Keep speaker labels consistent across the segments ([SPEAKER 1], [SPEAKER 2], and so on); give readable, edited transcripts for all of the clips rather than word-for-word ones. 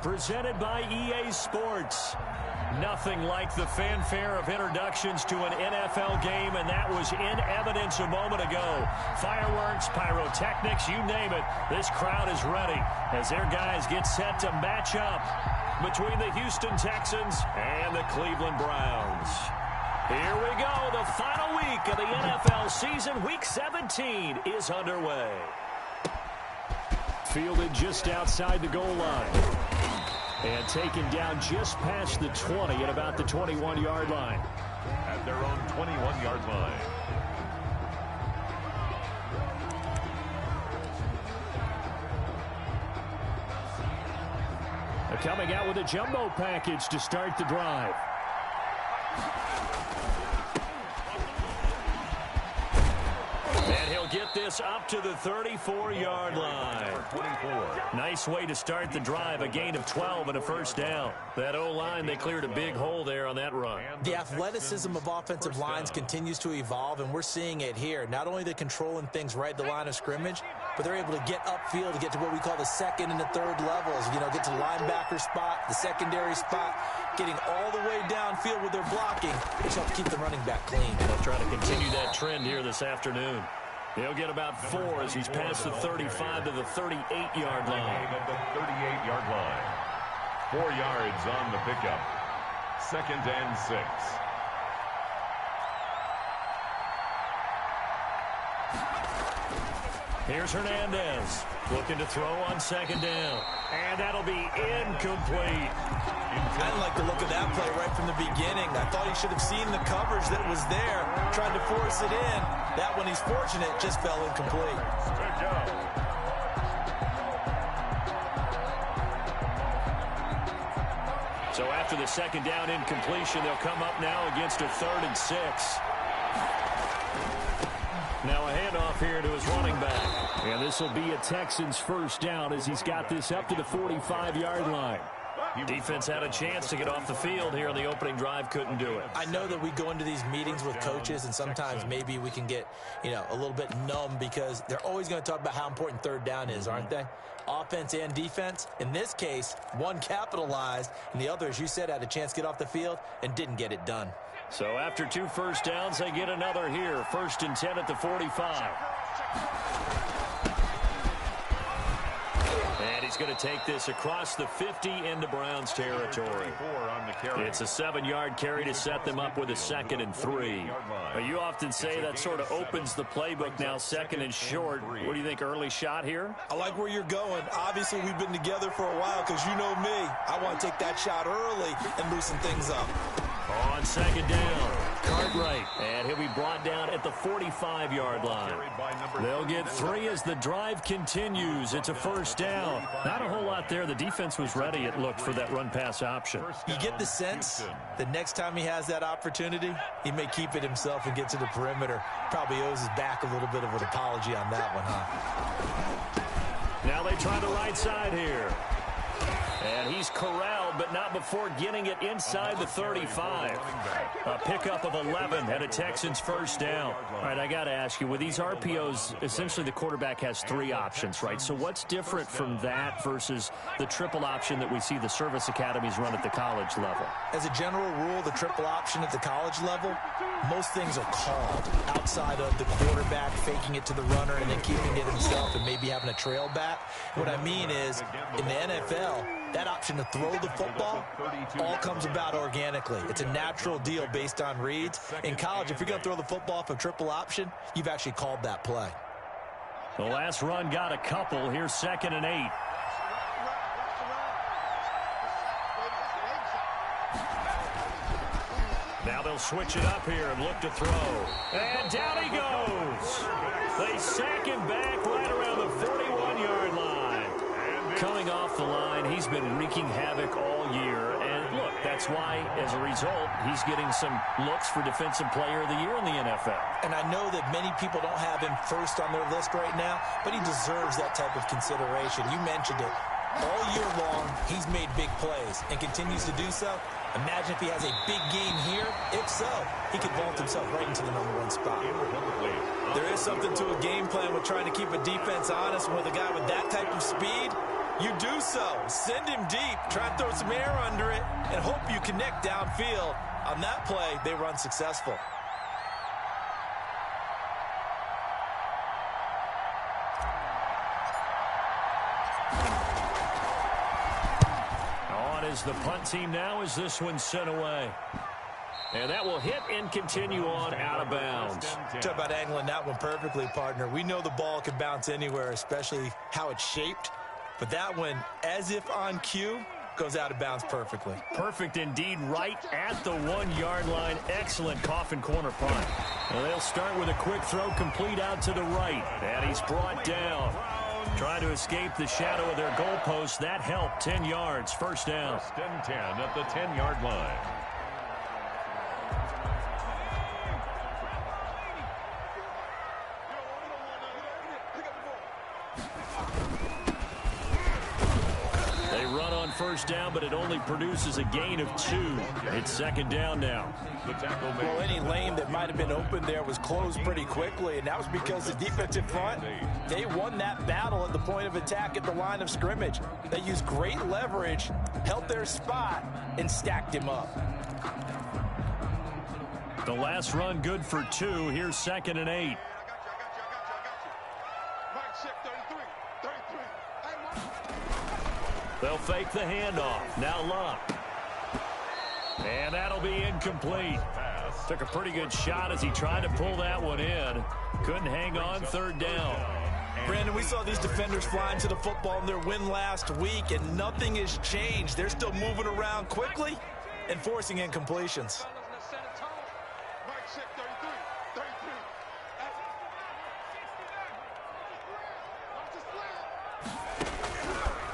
[SPEAKER 1] presented by EA Sports. Nothing like the fanfare of introductions to an NFL game, and that was in evidence a moment ago. Fireworks, pyrotechnics, you name it. This crowd is ready as their guys get set to match up between the Houston Texans and the Cleveland Browns. Here we go. The final week of the NFL season. Week 17 is underway. Fielded just outside the goal line. And taken down just past the 20 at about the 21-yard line.
[SPEAKER 2] At their own 21-yard line.
[SPEAKER 1] They're coming out with a jumbo package to start the drive. And he'll get this up to the 34-yard line. Nice way to start the drive, a gain of 12 and a first down. That O-line, they cleared a big hole there on that run.
[SPEAKER 3] The athleticism of offensive lines continues to evolve, and we're seeing it here. Not only are they controlling things right at the line of scrimmage, but they're able to get upfield to get to what we call the second and the third levels. You know, get to the linebacker spot, the secondary spot, getting all the way downfield with their blocking, which helps keep the running back clean.
[SPEAKER 1] They'll try to continue that trend here this afternoon. He'll get about 4 as he's past the 35 to the 38-yard line.
[SPEAKER 2] At the 38-yard line. 4 yards on the pickup. 2nd and 6.
[SPEAKER 1] Here's Hernandez looking to throw on 2nd down. And that'll be incomplete.
[SPEAKER 3] I didn't like the look of that play right from the beginning. I thought he should have seen the coverage that was there, tried to force it in. That one, he's fortunate, just fell incomplete.
[SPEAKER 2] Good job.
[SPEAKER 1] So after the 2nd down incompletion, they'll come up now against a 3rd and 6. Now a handoff here to his running back. And this will be a Texans first down as he's got this up to the 45-yard line. Defense had a chance to get off the field here on the opening drive, couldn't do it.
[SPEAKER 3] I know that we go into these meetings with coaches, and sometimes maybe we can get, a little bit numb because they're always going to talk about how important 3rd down is, aren't they? Offense and defense. In this case, one capitalized, and the other, as you said, had a chance to get off the field and didn't get it done.
[SPEAKER 1] So after 2 first downs, they get another here. 1st and 10 at the 45. And he's going to take this across the 50 into Browns territory. It's a 7-yard carry to set them up with a 2nd and 3. You often say that sort of opens the playbook now, 2nd and short. What do you think, early shot here?
[SPEAKER 3] I like where you're going. Obviously, we've been together for a while because you know me. I want to take that shot early and loosen things up.
[SPEAKER 1] On 2nd down, Cartwright, and he'll be brought down at the 45-yard line. They'll get 3 as the drive continues. It's a first down. Not a whole lot there. The defense was ready, it looked, for that run-pass option.
[SPEAKER 3] You get the sense that next time he has that opportunity, he may keep it himself and get to the perimeter. Probably owes his back a little bit of an apology on that one, huh?
[SPEAKER 1] Now they try the right side here. And he's corralled, but not before getting it inside the 35. A pickup of 11 and a Texans first down. All right, I got to ask you, with these RPOs, essentially the quarterback has 3 options, right? So what's different from that versus the triple option that we see the service academies run at the college level?
[SPEAKER 3] As a general rule, the triple option at the college level, most things are called outside of the quarterback faking it to the runner and then keeping it himself and maybe having a trail back. What I mean is, in the NFL, that option to throw the football all comes about organically. It's a natural deal based on reads. In college, if you're going to throw the football off a triple option, you've actually called that play.
[SPEAKER 1] The last run got a couple. Here's 2nd and 8. Now they'll switch it up here and look to throw. And down he goes. They sack him back right around the 41-yard line. Coming off the line, he's been wreaking havoc all year. And look, that's why, as a result, he's getting some looks for Defensive Player of the Year in the NFL.
[SPEAKER 3] And I know that many people don't have him first on their list right now, but he deserves that type of consideration. You mentioned it. All year long, he's made big plays and continues to do so. Imagine if he has a big game here. If so, he could vault himself right into the #1 spot. There is something to a game plan with trying to keep a defense honest with a guy with that type of speed. You do so. Send him deep. Try and throw some air under it and hope you connect downfield. On that play, they run successful.
[SPEAKER 1] On is the punt team now as this one's sent away. And that will hit and continue on out of bounds.
[SPEAKER 3] Talk about angling that one perfectly, partner. We know the ball can bounce anywhere, especially how it's shaped. But that one, as if on cue, goes out of bounds perfectly.
[SPEAKER 1] Perfect indeed, right at the 1-yard line. Excellent coffin corner punt. And they'll start with a quick throw complete out to the right. And he's brought down. Trying to escape the shadow of their goalpost. That helped. 10 yards, first down.
[SPEAKER 2] First and 10 at the 10-yard line.
[SPEAKER 1] First down, but it only produces a gain of 2. It's second down now.
[SPEAKER 3] Well, any lane that might have been open there was closed pretty quickly, and that was because the defensive front, they won that battle at the point of attack at the line of scrimmage. They used great leverage, held their spot, and stacked him up.
[SPEAKER 1] The last run good for 2. Here's second and 8. They'll fake the handoff. Now Luck. And that'll be incomplete. Took a pretty good shot as he tried to pull that one in. Couldn't hang on, third down.
[SPEAKER 3] Brandon, we saw these defenders flying to the football in their win last week, and nothing has changed. They're still moving around quickly and forcing incompletions.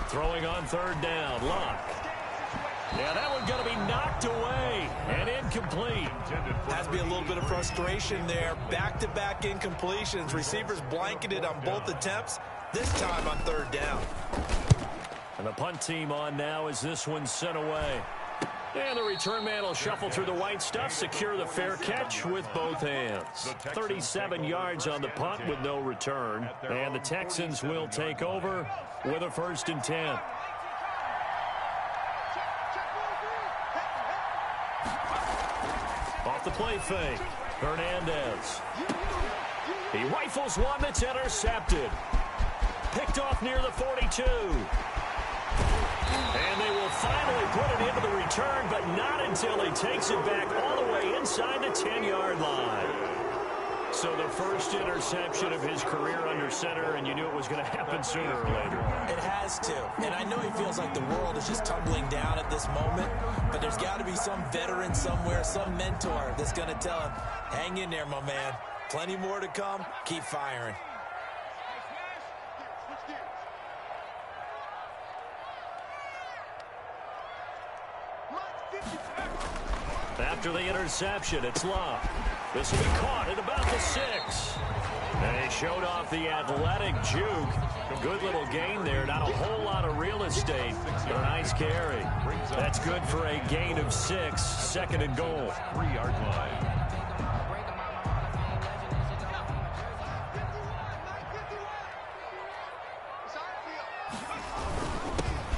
[SPEAKER 1] Throwing on third down, Luck. Yeah, that one going to be knocked away and incomplete.
[SPEAKER 3] Has to be a little bit of frustration there. Back-to-back incompletions. Receivers blanketed on both attempts, this time on third down.
[SPEAKER 1] And the punt team on now as this one's sent away. And the return man will shuffle through the white stuff, secure the fair catch with both hands. 37 yards on the punt with no return. And the Texans will take over with a first and 10. Off the play fake, Hernandez. He rifles one that's intercepted. Picked off near the 42. And they will finally put it into the return, but not until he takes it back all the way inside the 10-yard line. So the first interception of his career under center, and you knew it was going to happen sooner or later.
[SPEAKER 3] It has to. And I know he feels like the world is just tumbling down at this moment, but there's got to be some veteran somewhere, some mentor that's going to tell him, hang in there, my man. Plenty more to come. Keep firing.
[SPEAKER 1] After the interception, it's Luck. This will be caught at about the 6. And he showed off the athletic juke. Good little gain there. Not a whole lot of real estate. But a nice carry. That's good for a gain of 6. Second and goal.
[SPEAKER 2] 3-yard line.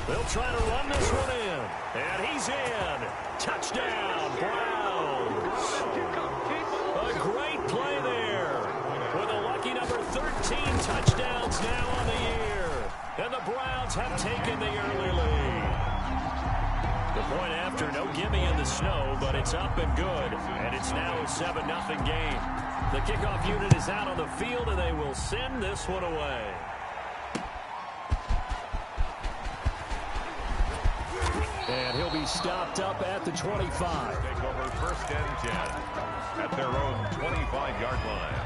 [SPEAKER 1] They'll try to run this one in. And he's in. Touchdown, Browns. A great play there. With a lucky number 13 touchdowns now on the year. And the Browns have taken the early lead. The point after, no gimme in the snow, but it's up and good. And it's now a 7-0 game. The kickoff unit is out on the field, and they will send this one away. And he'll be stopped up at the 25.
[SPEAKER 2] Take over first and 10 at their own 25-yard line.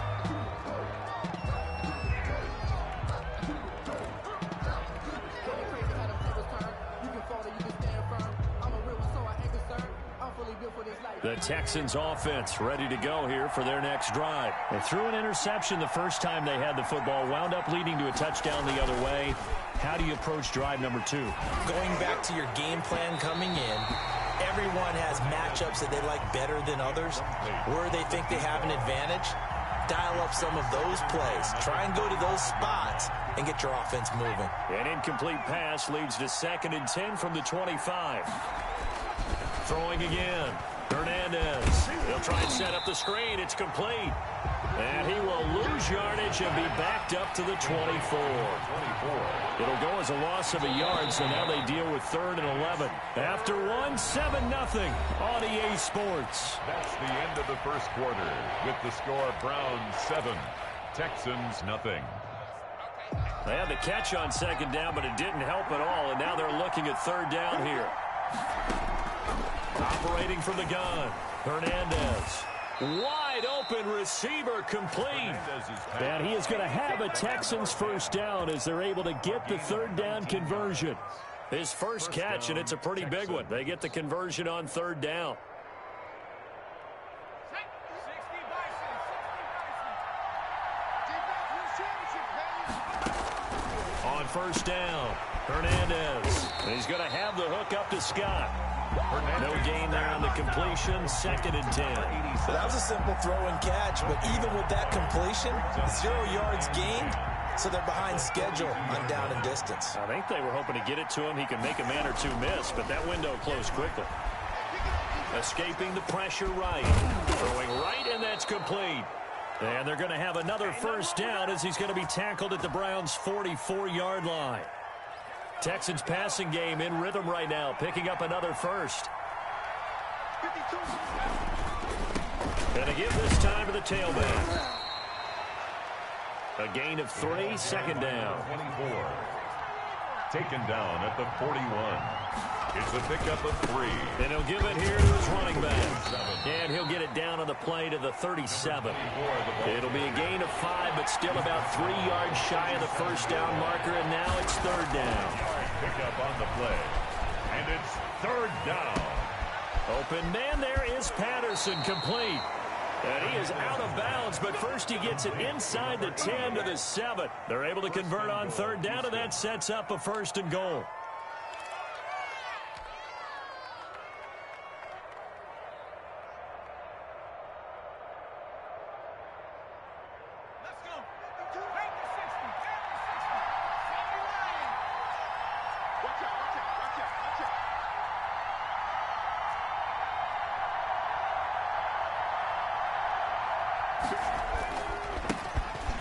[SPEAKER 1] The Texans offense ready to go here for their next drive. They threw an interception the first time they had the football, wound up leading to a touchdown the other way. How do you approach drive number 2?
[SPEAKER 3] Going back to your game plan coming in, everyone has matchups that they like better than others, where they think they have an advantage. dial up some of those plays. Try and go to those spots and get your offense moving.
[SPEAKER 1] An incomplete pass leads to 2nd and 10 from the 25. Throwing again. Hernandez. He'll try and set up the screen. It's complete. And he will lose yardage and be backed up to the 24. It'll go as a loss of a yard, so now they deal with 3rd and 11. After one, 7-0 on EA Sports.
[SPEAKER 2] That's the end of the first quarter with the score Browns 7, Texans nothing.
[SPEAKER 1] They had the catch on 2nd down, but it didn't help at all, and now they're looking at 3rd down here. Operating from the gun, Hernandez. Wide open receiver complete. And he is going to have a Texans first down as they're able to get the 3rd down conversion. His first catch, and it's a pretty big one. They get the conversion on 3rd down. On 1st down, Hernandez. And he's going to have the hook up to Scott. No gain there on the completion. 2nd and 10.
[SPEAKER 3] Well, that was a simple throw and catch, but even with that completion, 0 yards gained, so they're behind schedule on down and distance.
[SPEAKER 1] I think they were hoping to get it to him. He can make a man or two miss, but that window closed quickly. Escaping the pressure right. Throwing right, and that's complete. And they're going to have another first down as he's going to be tackled at the Browns' 44-yard line. Texans passing game in rhythm right now, picking up another first. Gonna give this time to the tailback. A gain of 3, 2nd down.
[SPEAKER 2] 24. Taken down at the 41. It's a pickup of 3.
[SPEAKER 1] And he'll give it here to his running back. And he'll get it down on the play to the 37. It'll be a gain of 5, but still about 3 yards shy of the first down marker, and now it's 3rd down.
[SPEAKER 2] Pickup on the play. And it's 3rd down.
[SPEAKER 1] Open man there is Patterson, complete. And he is out of bounds, but first he gets it inside the 10 to the 7. They're able to convert on 3rd down, and that sets up a 1st and goal.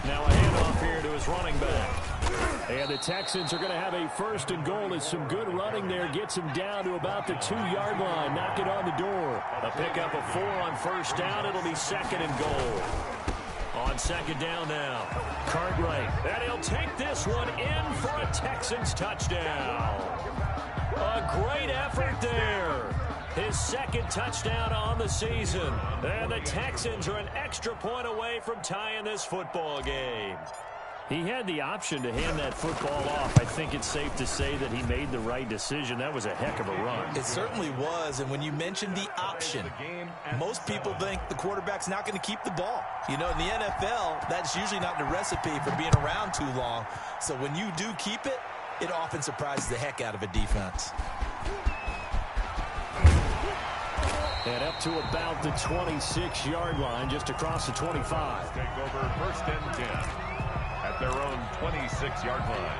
[SPEAKER 1] Now a handoff here to his running back. And the Texans are going to have a 1st and goal as some good running there gets him down to about the 2-yard line. Knock it on the door. A pickup of 4 on 1st down. It'll be 2nd and goal. On 2nd down now, Cartwright. And he'll take this one in for a Texans touchdown. A great effort there. His 2nd touchdown on the season. And the Texans are an extra point away from tying this football game. He had the option to hand that football off. I think it's safe to say that he made the right decision. That was a heck of a run.
[SPEAKER 3] It certainly was. And when you mentioned the option, most people think the quarterback's not going to keep the ball. You know, in the NFL, that's usually not the recipe for being around too long. So when you do keep it, it often surprises the heck out of a defense.
[SPEAKER 1] And up to about the 26-yard line, just across the 25.
[SPEAKER 2] Take over 1st and 10 at their own 26-yard line.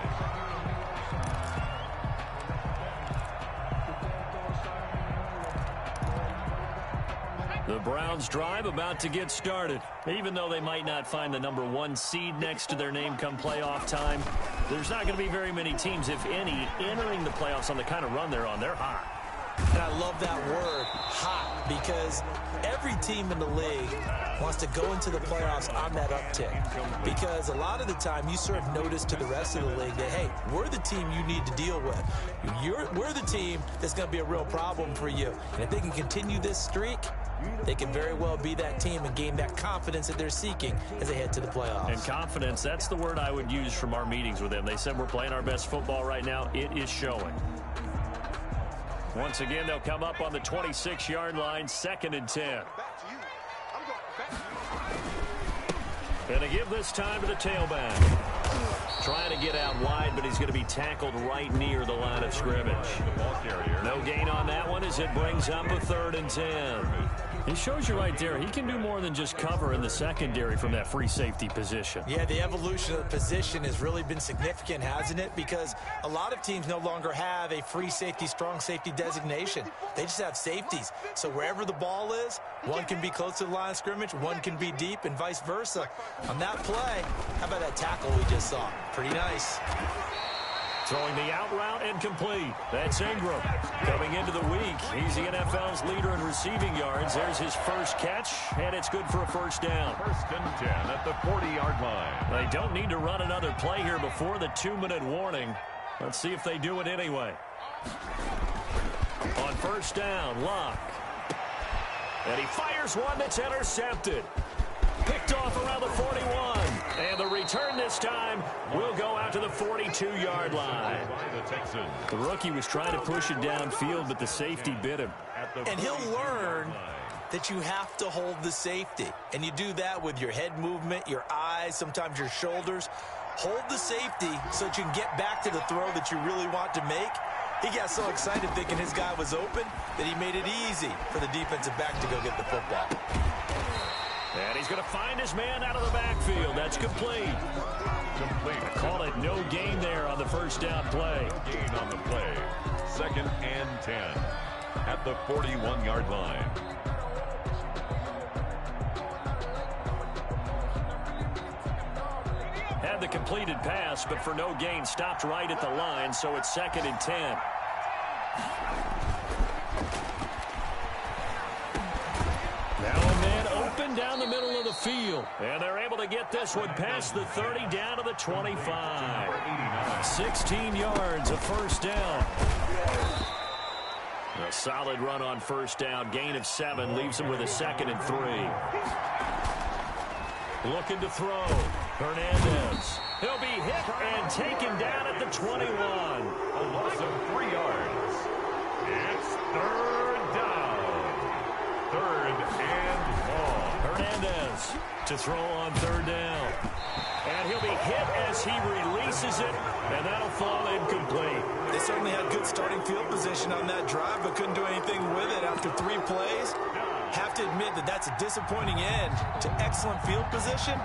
[SPEAKER 1] The Browns drive about to get started. Even though they might not find the number 1 seed next to their name come playoff time, there's not going to be very many teams, if any, entering the playoffs on the kind of run they're on. They're hot.
[SPEAKER 3] And I love that word, hot, because every team in the league wants to go into the playoffs on that uptick. Because a lot of the time you serve notice to the rest of the league that, hey, we're the team you need to deal with. We're the team that's going to be a real problem for you. And if they can continue this streak, they can very well be that team and gain that confidence that they're seeking as they head to the playoffs.
[SPEAKER 1] And confidence, that's the word I would use from our meetings with them. They said we're playing our best football right now. It is showing. Once again, they'll come up on the 26-yard line, 2nd and 10. And to give this time to the tailback. Trying to get out wide, but he's going to be tackled right near the line of scrimmage. No gain on that one as as it brings up a 3rd and 10. He shows you right there, he can do more than just cover in the secondary from that free safety position.
[SPEAKER 3] Yeah, the evolution of the position has really been significant, hasn't it? Because a lot of teams no longer have a free safety, strong safety designation. They just have safeties. So wherever the ball is, one can be close to the line of scrimmage, one can be deep, and vice versa. On that play, how about that tackle we just saw? Pretty nice.
[SPEAKER 1] Throwing the out route incomplete. That's Ingram. Coming into the week, he's the NFL's leader in receiving yards. There's his first catch, and it's good for a 1st down.
[SPEAKER 2] 1st and 10 at the 40-yard line.
[SPEAKER 1] They don't need to run another play here before the 2-minute warning. Let's see if they do it anyway. On 1st down, Luck. And he fires one that's intercepted. Picked off around the 41. And the return this time will go out to the 42-yard line. The rookie was trying to push it downfield, but the safety bit him.
[SPEAKER 3] And he'll learn that you have to hold the safety. And you do that with your head movement, your eyes, sometimes your shoulders. Hold the safety so that you can get back to the throw that you really want to make. He got so excited thinking his guy was open that he made it easy for the defensive back to go get the football.
[SPEAKER 1] And he's going to find his man out of the backfield. That's complete. Call it no gain there on the 1st down play.
[SPEAKER 2] No gain on the play. 2nd and 10 at the 41-yard line.
[SPEAKER 1] Had the completed pass, but for no gain, stopped right at the line, so it's 2nd and 10. Now a man open down the middle of the field. And they're able to get this one past the 30 down to the 25. 16 yards, a 1st down. A solid run on 1st down. Gain of 7 leaves him with a 2nd and 3. Looking to throw. Hernandez. He'll be hit and taken down at the 21.
[SPEAKER 2] A loss of 3 yards. It's 3rd down. 3rd and long.
[SPEAKER 1] Hernandez to throw on 3rd down. And he'll be hit as he releases it, and that'll fall incomplete.
[SPEAKER 3] They certainly had good starting field position on that drive, but couldn't do anything with it after 3 plays. Have to admit that that's a disappointing end to excellent field position.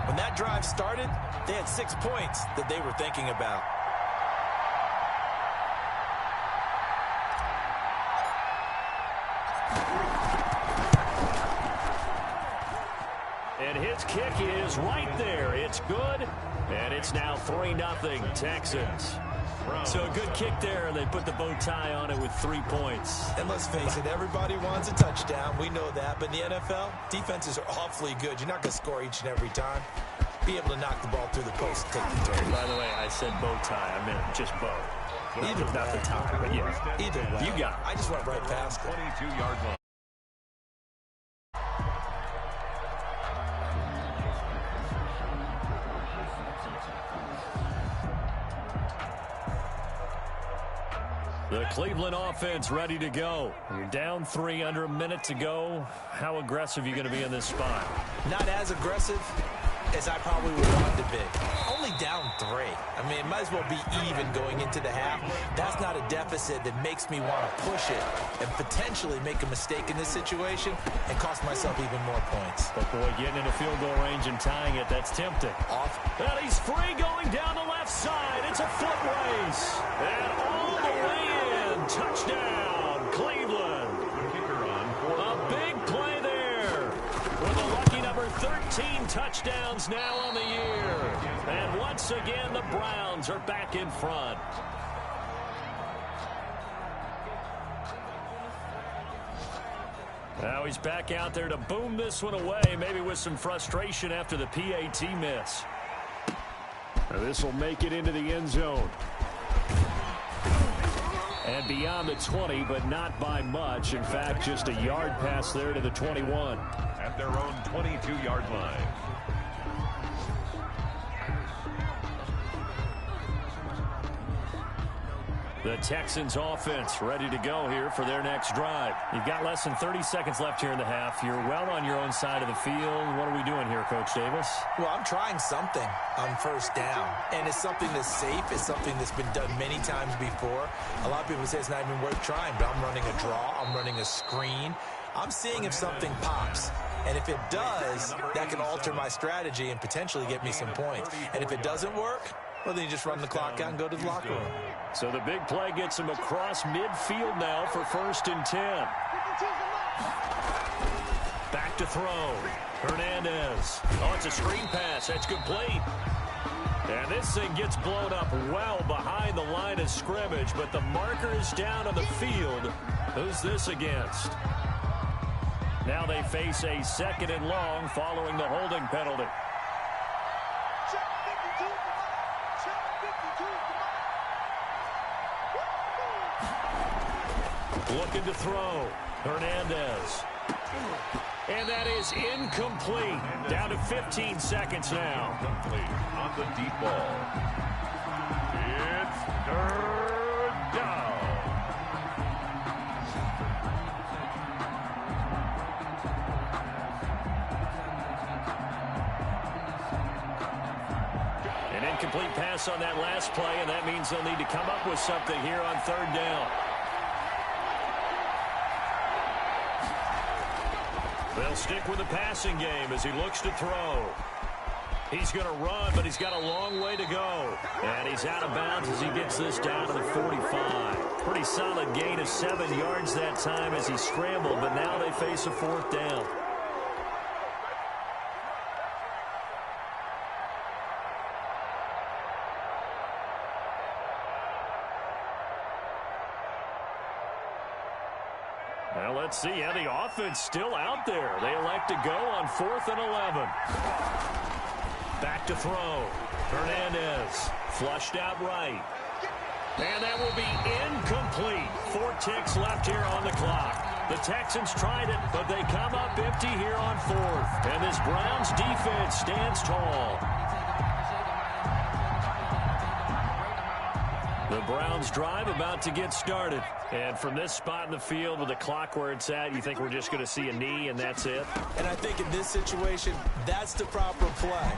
[SPEAKER 3] When that drive started, they had 6 points that they were thinking about.
[SPEAKER 1] And his kick is right there. It's good, and it's now 3-0 Texans. So a good kick there. They put the bow tie on it with 3 points.
[SPEAKER 3] And let's face it, everybody wants a touchdown. We know that. But in the NFL, defenses are awfully good. You're not going to score each and every time. Be able to knock the ball through the post and take the turn.
[SPEAKER 1] By the way, I said bow tie. I meant just bow.
[SPEAKER 3] Either
[SPEAKER 1] not the tie, but yeah.
[SPEAKER 3] Either way.
[SPEAKER 1] You got it.
[SPEAKER 3] I just went right past it.
[SPEAKER 2] 22-yard line.
[SPEAKER 1] The Cleveland offense ready to go. You're down 3 under a minute to go. How aggressive are you going to be in this spot?
[SPEAKER 3] Not as aggressive as I probably would want to be. Only down 3. I mean, it might as well be even going into the half. That's not a deficit that makes me want to push it and potentially make a mistake in this situation and cost myself even more points.
[SPEAKER 1] But boy, getting into field goal range and tying it, that's tempting.
[SPEAKER 3] Off.
[SPEAKER 1] And he's free going down the left side. It's a foot race. And all the way in. Touchdown, Cleveland. A big play there. With a lucky number 13 touchdowns now on the year. And once again, the Browns are back in front. Now he's back out there to boom this one away, maybe with some frustration after the PAT miss. This will make it into the end zone. And beyond the 20, but not by much. In fact, just a yard pass there to the 21.
[SPEAKER 2] At their own 22-yard line.
[SPEAKER 1] The Texans offense ready to go here for their next drive. You've got less than 30 seconds left here in the half. You're well on your own side of the field. What are we doing here, Coach Davis?
[SPEAKER 3] Well, I'm trying something on first down, and it's something that's safe. It's something that's been done many times before. A lot of people say it's not even worth trying, but I'm running a draw. I'm running a screen. I'm seeing if something pops. And if it does, that can alter my strategy and potentially get me some points. And if it doesn't work, well, then you just run the clock out and go to the locker room.
[SPEAKER 1] So the big play gets him across midfield now for 1st and 10. Back to throw. Hernandez. Oh, it's a screen pass. That's complete. And this thing gets blown up well behind the line of scrimmage, but the marker is down on the field. Who's this against? Now they face a 2nd and long following the holding penalty. Looking to throw. Hernandez. And that is incomplete. Down to 15 seconds now.
[SPEAKER 2] Complete on the deep ball. It's 3rd down.
[SPEAKER 1] An incomplete pass on that last play, and that means they'll need to come up with something here on 3rd down. They'll stick with the passing game as he looks to throw. He's going to run, but he's got a long way to go. And he's out of bounds as he gets this down to the 45. Pretty solid gain of 7 yards that time as he scrambled, but now they face a 4th down. Well, let's see how the offense still out there. They elect to go on 4th and 11. Back to throw. Hernandez flushed out right. And that will be incomplete. 4 ticks left here on the clock. The Texans tried it, but they come up empty here on 4th. And this Browns defense stands tall. The Browns drive about to get started. And from this spot in the field with the clock where it's at, you think we're just going to see a knee and that's it?
[SPEAKER 3] And I think in this situation, that's the proper play.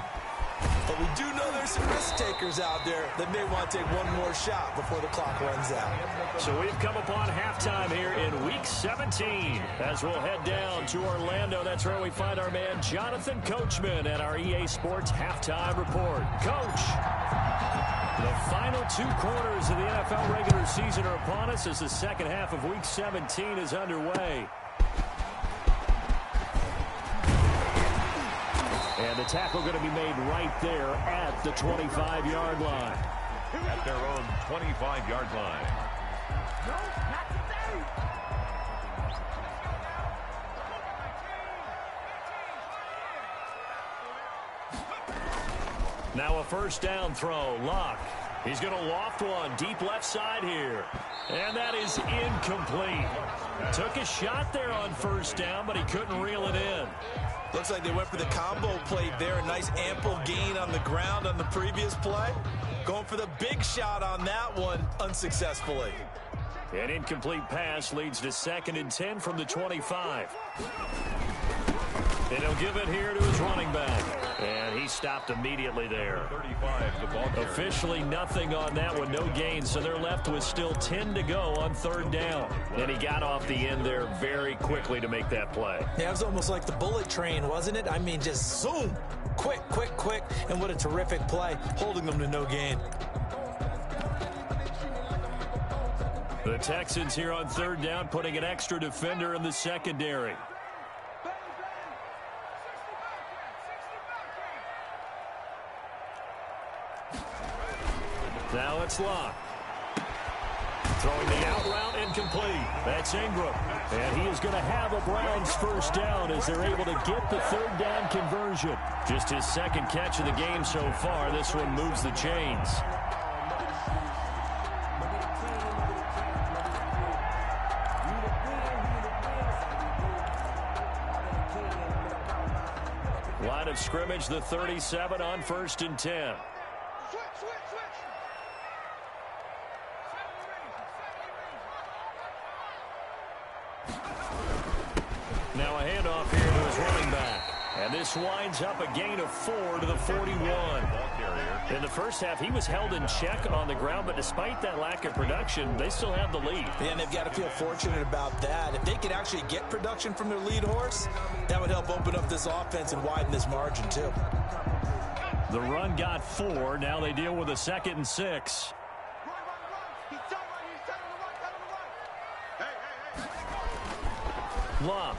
[SPEAKER 3] But we do know there's some risk takers out there that may want to take one more shot before the clock runs out.
[SPEAKER 1] So we've come upon halftime here in Week 17 as we'll head down to Orlando. That's where we find our man Jonathan Coachman at our EA Sports Halftime Report. Coach, the final 2 quarters of the NFL regular season are upon us as the second half of Week 17 is underway. And the tackle going to be made right there at the 25-yard line.
[SPEAKER 2] At their own 25-yard line.
[SPEAKER 1] Now a 1st down throw. Luck. He's going to loft one deep left side here. And that is incomplete. Took a shot there on 1st down, but he couldn't reel it in.
[SPEAKER 3] Looks like they went for the combo play there. A nice ample gain on the ground on the previous play. Going for the big shot on that one unsuccessfully.
[SPEAKER 1] An incomplete pass leads to 2nd and 10 from the 25. And he'll give it here to his running back. And he stopped immediately there.
[SPEAKER 2] 35, the ball carrier.
[SPEAKER 1] Officially nothing on that one, no gain. So they're left with still 10 to go on 3rd down. And he got off the end there very quickly to make that play.
[SPEAKER 3] Yeah, it was almost like the bullet train, wasn't it? I mean, just zoom. Quick, quick, quick. And what a terrific play, holding them to no gain.
[SPEAKER 1] The Texans here on 3rd down, putting an extra defender in the secondary. Now it's Luck. Throwing the out route incomplete. That's Ingram. And he is going to have a Browns 1st down as they're able to get the 3rd down conversion. Just his 2nd catch of the game so far. This one moves the chains. Line of scrimmage, the 37 on 1st and 10. And this winds up a gain of 4 to the 41. In the first half, he was held in check on the ground, but despite that lack of production, they still have the lead.
[SPEAKER 3] And they've got to feel fortunate about that. If they could actually get production from their lead horse, that would help open up this offense and widen this margin too.
[SPEAKER 1] The run got 4. Now they deal with a 2nd and 6. Love.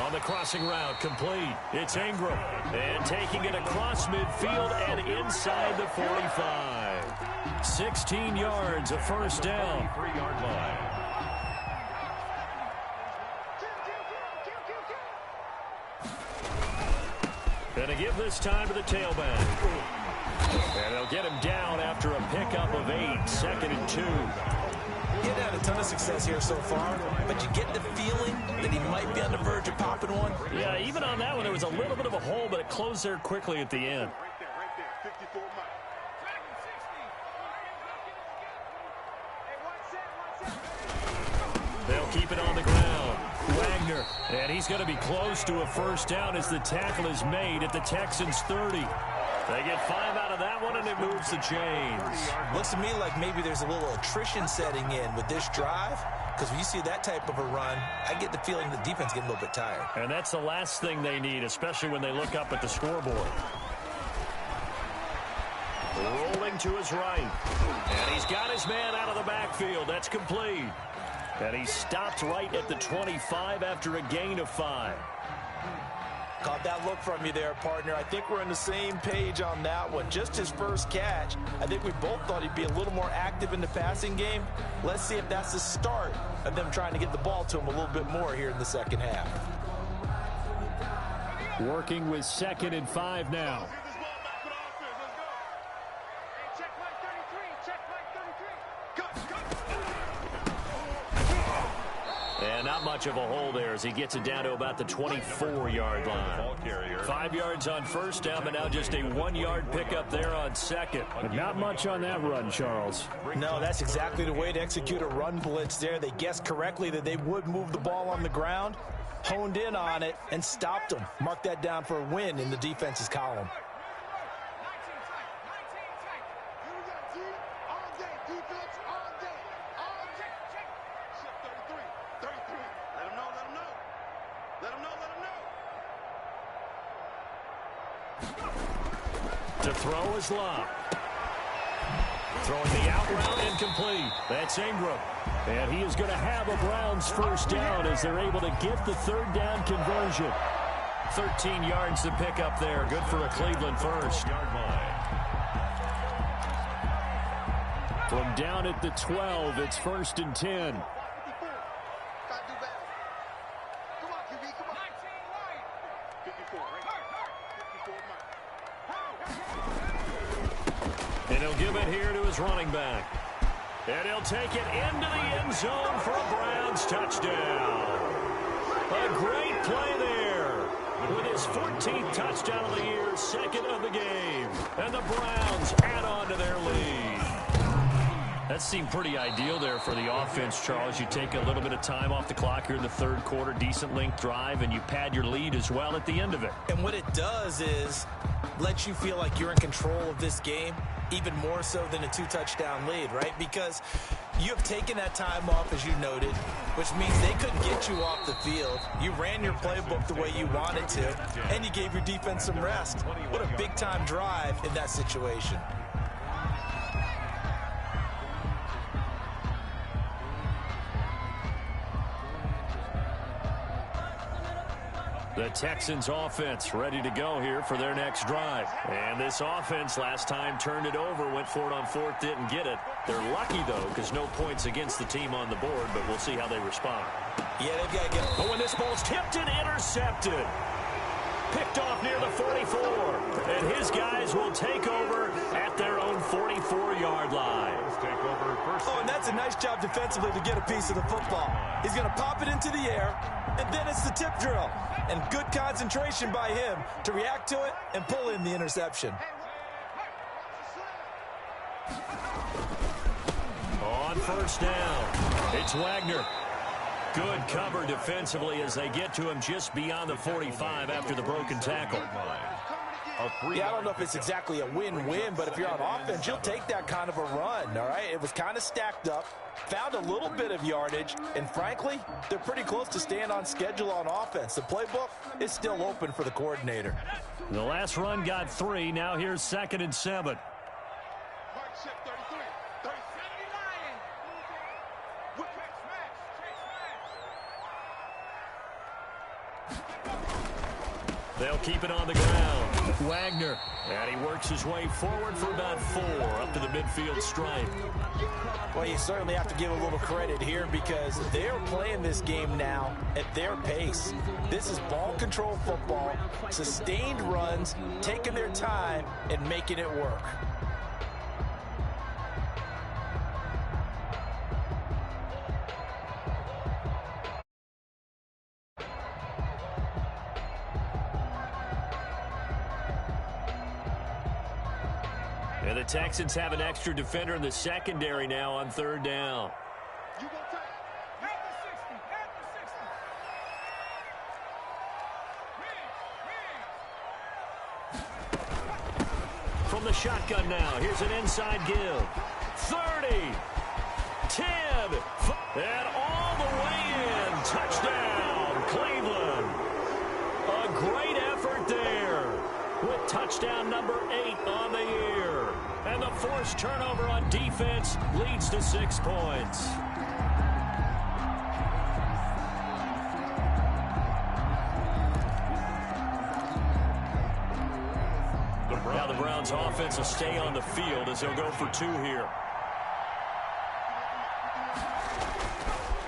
[SPEAKER 1] On the crossing route, complete. It's Ingram. And taking it across midfield and inside the 45. 16 yards, a first down.
[SPEAKER 2] 3-yard line.
[SPEAKER 1] Going to give this time to the tailback. And they'll get him down after a pickup of 8, 2nd and 2.
[SPEAKER 3] He had a ton of success here so far, but you get the feeling that he might be on the verge of popping one.
[SPEAKER 1] Yeah, even on that one, there was a little bit of a hole, but it closed there quickly at the end.
[SPEAKER 4] Right there, 54 miles.
[SPEAKER 1] They'll keep it on the ground. Wagner, and he's going to be close to a first down as the tackle is made at the Texans' 30. They get 5 out of that one, and it moves the chains.
[SPEAKER 3] Looks to me like maybe there's a little attrition setting in with this drive, because when you see that type of a run, I get the feeling the defense getting a little bit tired.
[SPEAKER 1] And that's the last thing they need, especially when they look up at the scoreboard. Rolling to his right. And he's got his man out of the backfield. That's complete. And he stopped right at the 25 after a gain of 5.
[SPEAKER 3] Caught that look from you there, partner. I think we're on the same page on that one. Just his first catch. I think we both thought he'd be a little more active in the passing game. Let's see if that's the start of them trying to get the ball to him a little bit more here in the second half.
[SPEAKER 1] Working with 2nd and 5 now. And not much of a hole there as he gets it down to about the 24-yard line. 5 yards on first down, but now just a 1-yard pickup there on 2nd. But not much on that run, Charles.
[SPEAKER 3] No, that's exactly the way to execute a run blitz there. They guessed correctly that they would move the ball on the ground, honed in on it, and stopped them. Mark that down for a win in the defense's column.
[SPEAKER 1] To throw is Love. Throwing the out route incomplete. That's Ingram. And he is going to have a Browns first down as they're able to get the 3rd down conversion. 13 yards to pick up there. Good for a Cleveland first. From down at the 12, it's 1st and 10. And he'll give it here to his running back. And he'll take it into the end zone for a Browns touchdown. A great play there. With his 14th touchdown of the year, 2nd of the game. And the Browns add on to their lead. That seemed pretty ideal there for the offense, Charles. You take a little bit of time off the clock here in the 3rd quarter, decent length drive, and you pad your lead as well at the end of it.
[SPEAKER 3] And what it does is let you feel like you're in control of this game, even more so than a 2-touchdown lead, right? Because you have taken that time off, as you noted, which means they couldn't get you off the field. You ran your playbook the way you wanted to, and you gave your defense some rest. What a big-time drive in that situation.
[SPEAKER 1] The Texans offense ready to go here for their next drive. And this offense last time turned it over, went for it on 4th, didn't get it. They're lucky, though, because no points against the team on the board, but we'll see how they respond.
[SPEAKER 3] Yeah, they've got to get...
[SPEAKER 1] Oh, and this ball's tipped and intercepted. Picked off near the 44. And his guys will take over at their own 44-yard line.
[SPEAKER 3] Oh, and that's a nice job defensively to get a piece of the football. He's going to pop it into the air, and then it's the tip drill. And good concentration by him to react to it and pull in the interception.
[SPEAKER 1] On first down, it's Wagner. Good cover defensively as they get to him just beyond the 45 after the broken tackle.
[SPEAKER 3] Yeah, I don't know if it's exactly a win-win, but if you're on offense, you'll take that kind of a run, all right? It was kind of stacked up, found a little bit of yardage, and frankly, they're pretty close to staying on schedule on offense. The playbook is still open for the coordinator.
[SPEAKER 1] The last run got 3. Now here's 2nd and 7. They'll keep it on the ground. Wagner. And he works his way forward for about 4 up to the midfield stripe.
[SPEAKER 3] Well, you certainly have to give a little credit here because they're playing this game now at their pace. This is ball control football, sustained runs, taking their time and making it work.
[SPEAKER 1] And the Texans have an extra defender in the secondary now on 3rd down. From the shotgun now, here's an inside give. 30, 10, and all the way in. Touchdown, Cleveland. A great effort there with touchdown number 8 on the year. And the forced turnover on defense leads to 6 points. Now the Browns offense will stay on the field as they'll go for 2 here.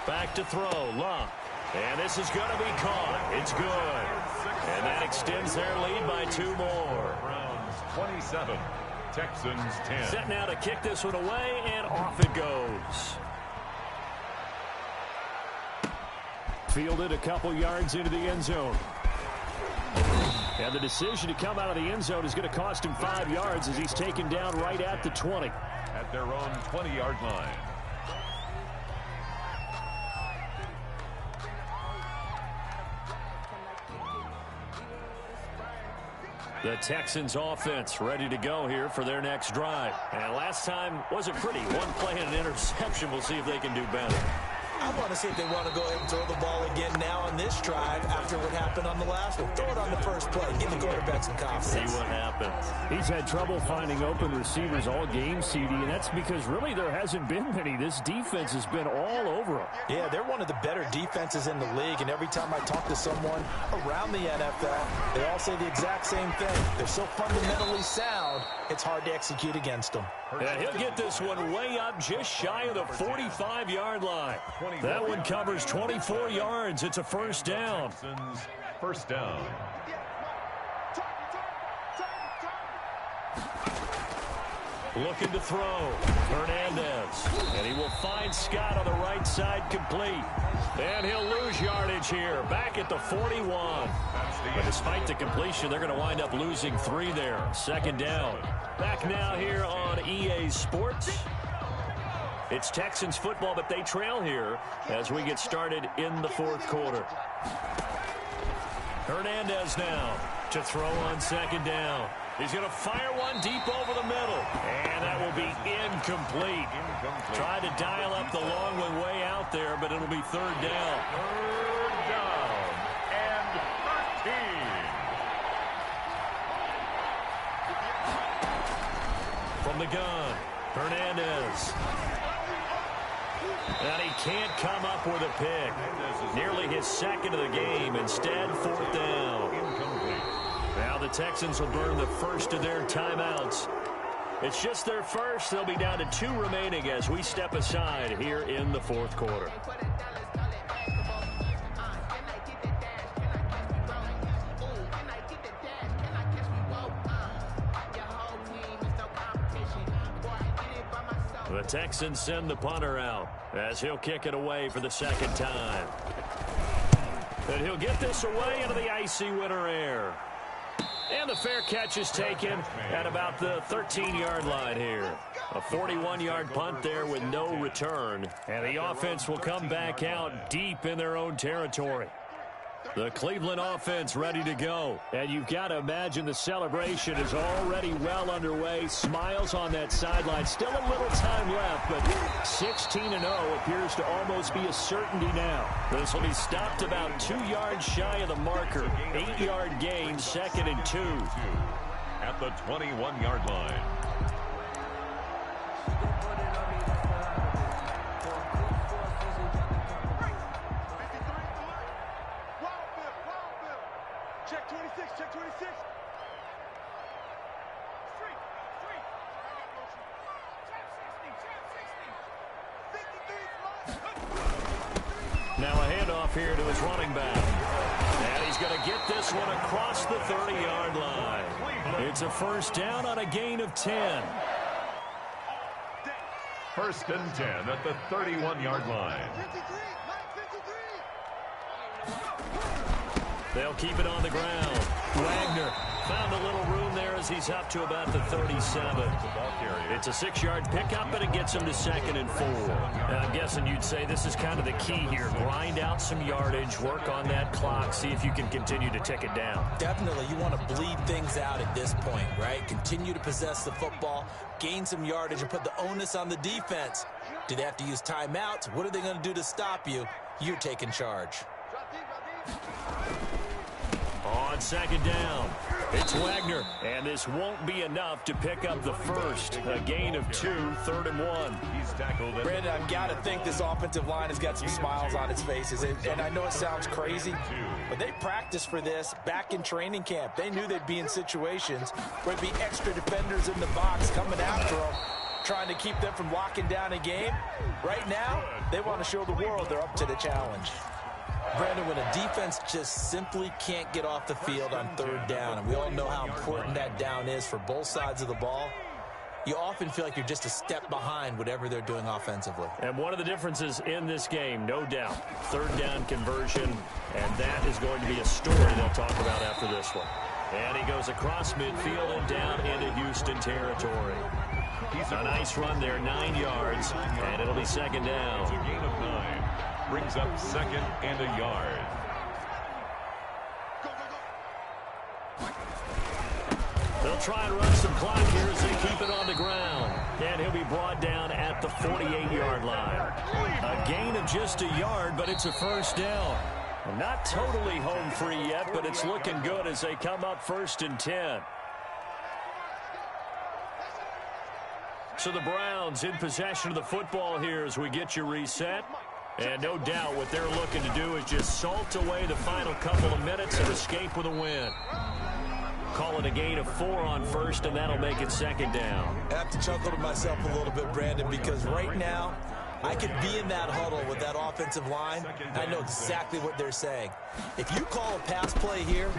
[SPEAKER 1] Back to throw, Luck. And this is going to be caught. It's good. And that extends their lead by 2 more.
[SPEAKER 2] Browns 27, Texans 10.
[SPEAKER 1] Set now to kick this one away, and off it goes. Fielded a couple yards into the end zone. And the decision to come out of the end zone is going to cost him 5 yards as he's taken down right at the 20.
[SPEAKER 2] At their own 20-yard line.
[SPEAKER 1] The Texans offense ready to go here for their next drive. And last time wasn't pretty. 1 play and an interception. We'll see if they can do better.
[SPEAKER 3] I want to see if they want to go ahead and throw the ball again now on this drive after what happened on the last one. Throw it on the first play. Give the quarterback some confidence.
[SPEAKER 1] See what happens.
[SPEAKER 5] He's had trouble finding open receivers all game, CD, and that's because really there hasn't been many. This defense has been all over them.
[SPEAKER 3] Yeah, they're one of the better defenses in the league, and every time I talk to someone around the NFL, they all say the exact same thing. They're so fundamentally sound, it's hard to execute against them.
[SPEAKER 1] Yeah, he'll get this one way up just shy of the 45-yard line. That one covers 24 yards. It's a first down.
[SPEAKER 2] First down.
[SPEAKER 1] Looking to throw. Hernandez. And he will find Scott on the right side complete. And he'll lose yardage here. Back at the 41. But despite the completion, they're going to wind up losing 3 there. 2nd down. Back now here on EA Sports. It's Texans football, but they trail here as we get started in the 4th quarter. Hernandez now to throw on 2nd down. He's going to fire one deep over the middle. And that will be incomplete. Tried to dial up the long one way out there, but it'll be 3rd down.
[SPEAKER 2] 3rd down and 13.
[SPEAKER 1] From the gun, Hernandez. And he can't come up with a pick. Nearly his 2nd of the game. Instead, 4th down. Now the Texans will burn the first of their timeouts. It's just their first. They'll be down to 2 remaining as we step aside here in the 4th quarter. The Texans send the punter out as he'll kick it away for the 2nd time. And he'll get this away into the icy winter air. And the fair catch is taken at about the 13-yard line here. A 41-yard punt there with no return. And the offense will come back out deep in their own territory. The Cleveland offense ready to go. And you've got to imagine the celebration is already well underway. Smiles on that sideline. Still a little time left, but 16-0 appears to almost be a certainty now. This will be stopped about 2 yards shy of the marker. 8-yard gain, 2nd and 2.
[SPEAKER 2] At the 21-yard line.
[SPEAKER 4] Check 26, check 26.
[SPEAKER 1] Now a handoff here to his running back. And he's going to get this one across the 30-yard line. It's a first down on a gain of 10.
[SPEAKER 2] First and 10 at the 31-yard line.
[SPEAKER 1] They'll keep it on the ground. Wagner found a little room there as he's up to about the 37. It's a 6-yard pickup, and it gets him to 2nd and 4. Now, I'm guessing you'd say this is kind of the key here. Grind out some yardage, work on that clock, see if you can continue to tick it down.
[SPEAKER 3] Definitely, you want to bleed things out at this point, right? Continue to possess the football, gain some yardage, and put the onus on the defense. Do they have to use timeouts? What are they going to do to stop you? You're taking charge.
[SPEAKER 1] On 2nd down, it's Wagner, and this won't be enough to pick up the first. A gain of 2, 3rd and 1.
[SPEAKER 2] He's tackled.
[SPEAKER 3] Brandon, I've got to think this offensive line has got some smiles on its faces. And I know it sounds crazy, but they practiced for this back in training camp. They knew they'd be in situations where there'd be extra defenders in the box coming after them, trying to keep them from locking down a game. Right now, they want to show the world they're up to the challenge. Brandon, when a defense just simply can't get off the field on 3rd down, and we all know how important that down is for both sides of the ball, you often feel like you're just a step behind whatever they're doing offensively.
[SPEAKER 1] And one of the differences in this game, no doubt, 3rd down conversion, and that is going to be a story they'll talk about after this one. And he goes across midfield and down into Houston territory. A nice run there, 9 yards, and it'll be 2nd down.
[SPEAKER 2] It's a gain of 9. Brings up 2nd and a yard.
[SPEAKER 1] They'll try and run some clock here as they keep it on the ground. And he'll be brought down at the 48-yard line. A gain of just a yard, but it's a first down. Not totally home free yet, but it's looking good as they come up 1st and 10. So the Browns in possession of the football here as we get you reset. And no doubt what they're looking to do is just salt away the final couple of minutes and escape with a win. Call it a gain of 4 on 1st, and that'll make it 2nd down.
[SPEAKER 3] I have to chuckle to myself a little bit, Brandon, because right now, I could be in that huddle with that offensive line. I know exactly what they're saying. If you call a pass play here,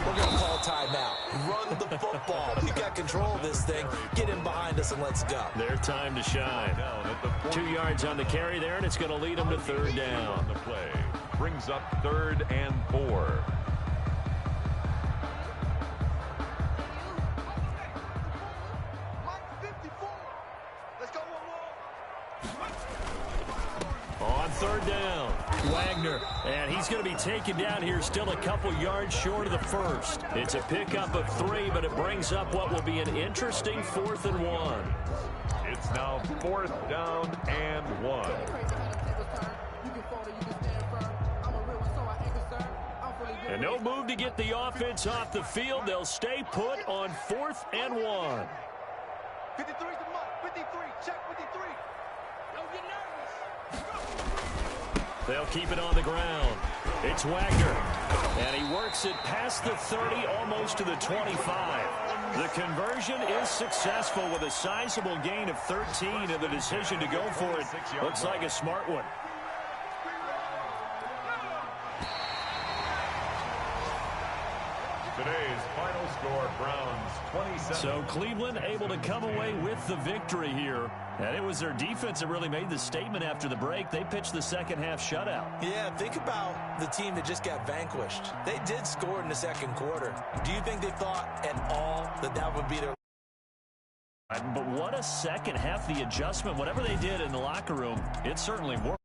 [SPEAKER 3] we're going to call a timeout. Run the football. We got control of this thing. Get in behind us and let's go.
[SPEAKER 1] Their time to shine. 2 yards on the carry there, and it's going to lead them to 3rd down.
[SPEAKER 2] The play brings up 3rd and 4.
[SPEAKER 1] On 3rd down, Wagner, and he's going to be taken down here still a couple yards short of the first. It's a pickup of 3, but it brings up what will be an interesting 4th and 1.
[SPEAKER 2] It's now 4th down and 1.
[SPEAKER 1] And no move to get the offense off the field. They'll stay put on 4th and 1.
[SPEAKER 4] 53 is the mark. 53. Check 53. Don't get nervous.
[SPEAKER 1] They'll keep it on the ground. It's Wagner. And he works it past the 30, almost to the 25. The conversion is successful with a sizable gain of 13, and the decision to go for it looks like a smart one.
[SPEAKER 2] Today's final score, Browns 27.
[SPEAKER 1] So Cleveland able to come away with the victory here. And it was their defense that really made the statement after the break. They pitched the second-half shutout.
[SPEAKER 3] Yeah, think about the team that just got vanquished. They did score in the second quarter. Do you think they thought at all that that would be their...
[SPEAKER 1] But what a second half, the adjustment, whatever they did in the locker room, it certainly worked.